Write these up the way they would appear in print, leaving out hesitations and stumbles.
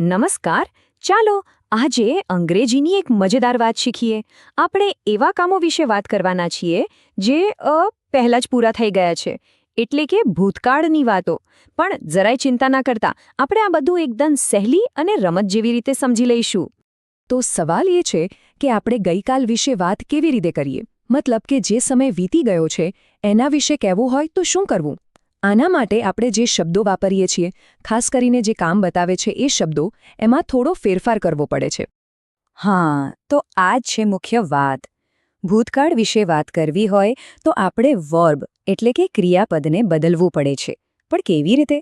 નમસ્કાર. ચાલો આજે અંગ્રેજીની એક મજેદાર વાત શીખીએ. આપણે એવા કામો વિશે વાત કરવાના છીએ જે પહેલાં જ પૂરા થઈ ગયા છે, એટલે કે ભૂતકાળની વાતો. પણ જરાય ચિંતા ના કરતા, આપણે આ બધું એકદમ સહેલી અને રમત જેવી રીતે સમજી લઈશું. તો સવાલ એ છે કે આપણે ગઈકાલ વિશે વાત કેવી રીતે કરીએ, મતલબ કે જે સમય વીતી ગયો છે એના વિશે કહેવું હોય તો શું કરવું. આના માટે આપણે જે શબ્દો વાપરીએ છીએ, ખાસ કરીને જે કામ બતાવે છે એ શબ્દો, એમાં થોડો ફેરફાર કરવો પડે છે. હા, તો આ જ છે મુખ્ય વાત. ભૂતકાળ વિશે વાત કરવી હોય તો આપણે વર્બ એટલે કે ક્રિયાપદને બદલવું પડે છે. પણ કેવી રીતે?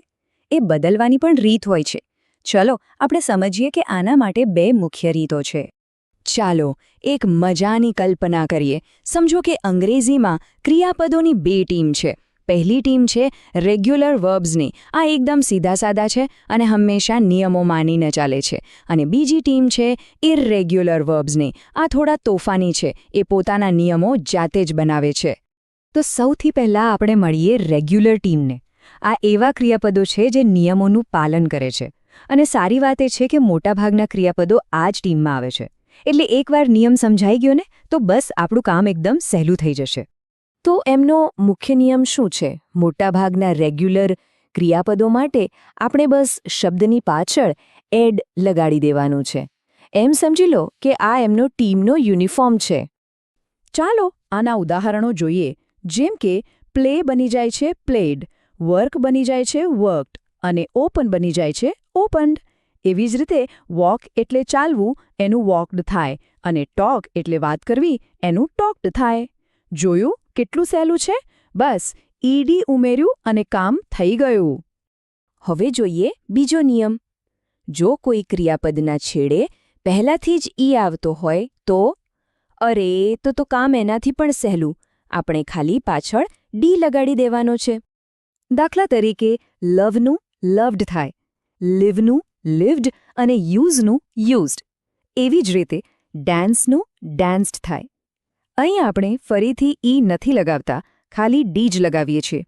એ બદલવાની પણ રીત હોય છે. ચલો આપણે સમજીએ કે આના માટે બે મુખ્ય રીતો છે. ચાલો એક મજાની કલ્પના કરીએ. સમજો કે અંગ્રેજીમાં ક્રિયાપદોની બે ટીમ છે. પહેલી ટીમ છે રેગ્યુલર વર્બ્સની, આ એકદમ સીધા સાદા છે અને હંમેશા નિયમો માનીને ચાલે છે. અને બીજી ટીમ છે ઇરરેગ્યુલર વર્બ્સની, આ થોડા તોફાની છે, એ પોતાના નિયમો જાતે જ બનાવે છે. તો સૌથી પહેલાં આપણે મળીએ રેગ્યુલર ટીમને. આ એવા ક્રિયાપદો છે જે નિયમોનું પાલન કરે છે. અને સારી વાત એ છે કે મોટાભાગના ક્રિયાપદો આ જ ટીમમાં આવે છે. એટલે એકવાર નિયમ સમજાઈ ગયો ને તો બસ આપણું કામ એકદમ સહેલું થઈ જશે. તો એમનો મુખ્ય નિયમ શું છે? મોટાભાગના રેગ્યુલર ક્રિયાપદો માટે આપણે બસ શબ્દની પાછળ એડ લગાડી દેવાનું છે. એમ સમજી લો કે આ એમનો ટીમનો યુનિફોર્મ છે. ચાલો આના ઉદાહરણો જોઈએ. જેમ કે પ્લે બની જાય છે પ્લેડ, વર્ક બની જાય છે વર્કડ અને ઓપન બની જાય છે ઓપન્ડ. એવી જ રીતે વોક એટલે ચાલવું, એનું વોકડ થાય, અને ટોક એટલે વાત કરવી, એનું ટોકડ થાય. જોયું કેટલું સહેલું છે? બસ ઈડી ઉમેર્યું અને કામ થઈ ગયું. હવે જોઈએ બીજો નિયમ. જો કોઈ ક્રિયાપદના છેડે પહેલાથી જ ઈ આવતો હોય તો તો કામ એનાથી પણ સહેલું. આપણે ખાલી પાછળ ડી લગાડી દેવાનો છે. દાખલા તરીકે લવનું લવ્ડ થાય, લિવનું લિવ્ડ અને યુઝનું યુઝડ. એવી જ રીતે ડાન્સનું ડાન્સ્ડ થાય. અહીં આપણે ફરીથી ઈ નથી લગાવતા, ખાલી ડી જ લગાવીએ છીએ.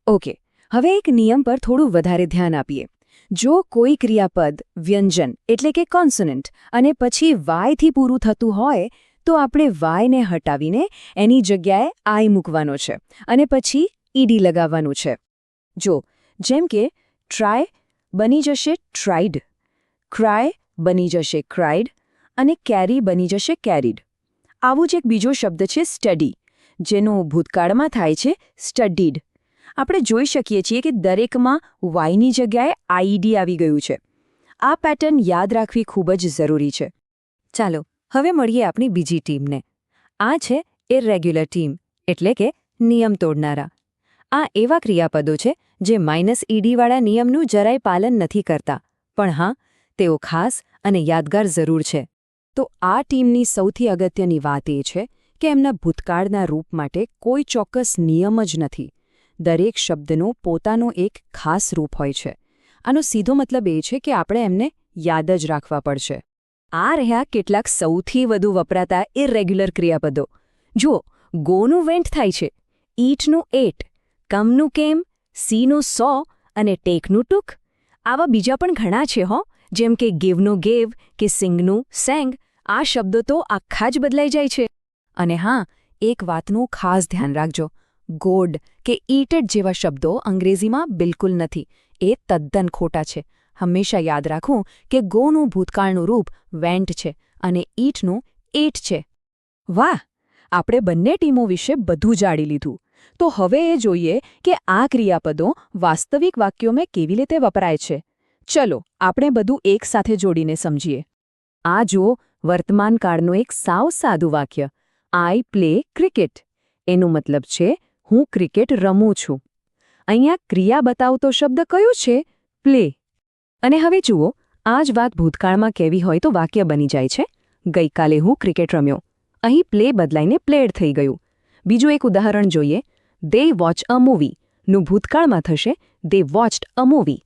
ઓકે, હવે એક નિયમ પર થોડું વધારે ધ્યાન આપીએ. જો કોઈ ક્રિયાપદ વ્યંજન એટલે કે કોન્સોનન્ટ અને પછી વાયથી પૂરું થતું હોય તો આપણે વાયને હટાવીને એની જગ્યાએ આઈ મૂકવાનો છે અને પછી ઈડી લગાવવાનું છે. જો જેમ કે ટ્રાય બની જશે ટ્રાઇડ, ક્રાય બની જશે ક્રાઇડ અને કેરી બની જશે કેરીડ. આવું જ એક બીજો શબ્દ છે સ્ટડી, જેનો ભૂતકાળમાં થાય છે સ્ટડીડ. આપણે જોઈ શકીએ છીએ કે દરેકમાં વાયની જગ્યાએ આઈડી આવી ગયું છે. આ પેટર્ન યાદ રાખવી ખૂબ જ જરૂરી છે. ચાલો હવે મળીએ આપણી બીજી ટીમને. આ છે ઇરરેગ્યુલર ટીમ, એટલે કે નિયમ તોડનારા. આ એવા ક્રિયાપદો છે જે -ઈડીવાળા નિયમનું જરાય પાલન નથી કરતા, પણ હા, તેઓ ખાસ અને યાદગાર જરૂર છે. તો આ ટીમની સૌથી અગત્યની વાત એ છે કે એમના ભૂતકાળના રૂપ માટે કોઈ ચોક્કસ નિયમ જ નથી. દરેક શબ્દનો પોતાનો એક ખાસ રૂપ હોય છે. આનો સીધો મતલબ એ છે કે આપણે એમને યાદ જ રાખવા પડશે. આ રહ્યા કેટલાક સૌથી વધુ વપરાતા ઇરરેગ્યુલર ક્રિયાપદો. જુઓ, ગોનું વેન્ટ થાય છે, ઈટનું એટ, કમનું કેમ, સીનું સો અને ટેકનું ટુક. આવા બીજા પણ ઘણા છે જેમ કે ગીવનું ગેવ કે સિંગનું સેંગ. આ શબ્દો તો આખા જ બદલાઈ જાય છે. અને હા, એક વાતનું ખાસ ધ્યાન રાખજો. ગોડ કે ઈટેડ જેવા શબ્દો અંગ્રેજીમાં બિલકુલ નથી. એ તદ્દન ખોટા છે. હંમેશા યાદ રાખવું કે ગોનું ભૂતકાળનું રૂપ વેન્ટ છે અને ઈટનું એટ છે. વાહ, આપણે બંને ટીમો વિશે બધું જાણી લીધું. તો હવે એ જોઈએ કે આ ક્રિયાપદો વાસ્તવિક વાક્યોમાં કેવી રીતે વપરાય છે. ચલો આપણે બધું એક સાથે જોડીને સમજીએ. આ જુઓ વર્તમાન કાળનું એક સાવ સાદું વાક્ય. I play cricket. એનો મતલબ છે હું ક્રિકેટ રમું છું. અહીંયા ક્રિયા બતાવતો શબ્દ કયો છે? પ્લે. અને હવે જુઓ, આ જ વાત ભૂતકાળમાં કહેવી હોય તો વાક્ય બની જાય છે ગઈકાલે હું ક્રિકેટ રમ્યો. અહીં પ્લે બદલાઈને પ્લેડ થઈ ગયું. બીજું એક ઉદાહરણ જોઈએ. દે વોચ અ મૂવી નું ભૂતકાળમાં થશે દે વોચ્ડ અ મૂવી.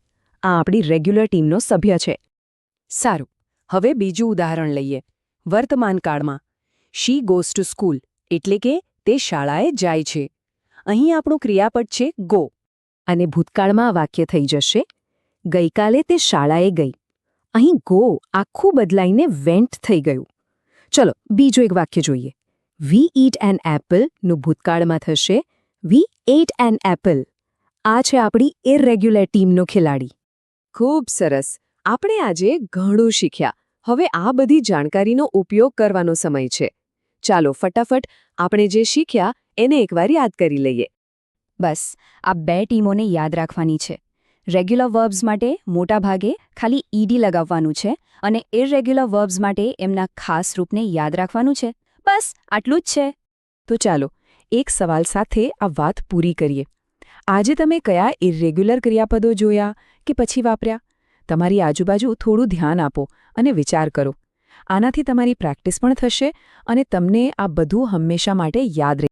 આ આપણી રેગ્યુલર ટીમનો સભ્ય છે. સારું, હવે બીજું ઉદાહરણ લઈએ. વર્તમાન કાળમાં શી ગોઝ ટુ સ્કૂલ એટલે કે તે શાળાએ જાય છે. અહીં આપણું ક્રિયાપદ છે ગો. અને ભૂતકાળમાં વાક્ય થઈ જશે ગઈકાલે તે શાળાએ ગઈ. અહીં ગો આખું બદલાઈને વેન્ટ થઈ ગયું. ચલો બીજો એક વાક્ય જોઈએ. વી ઈટ એન એપલનું ભૂતકાળમાં થશે વી એટ એન એપલ. આ છે આપણી ઇરરેગ્યુલર ટીમનો ખેલાડી. ખૂબ સરસ. આપણે આજે ઘણું શીખ્યા. હવે આ બધી જાણકારીનો ઉપયોગ કરવાનો સમય છે. ચાલો ફટાફટ આપણે જે શીખ્યા એને એકવાર યાદ કરી લઈએ. બસ આ 2 ટીમોને યાદ રાખવાની છે. રેગ્યુલર વર્બ્સ માટે મોટાભાગે ખાલી ઈડી લગાવવાનું છે અને ઇરરેગ્યુલર વર્બ્સ માટે એમના ખાસ રૂપને યાદ રાખવાનું છે. બસ આટલું જ છે. તો ચાલો એક સવાલ સાથે આ વાત પૂરી કરીએ. આજે તમે કયા ઇરરેગ્યુલર ક્રિયાપદો જોયા કે પછી વાપર્યા? તમારી આજુબાજુ થોડું ધ્યાન આપો અને વિચાર કરો. આનાથી તમારી પ્રેક્ટિસ પણ થશે અને તમને આ બધું હંમેશા માટે યાદ રહેશે.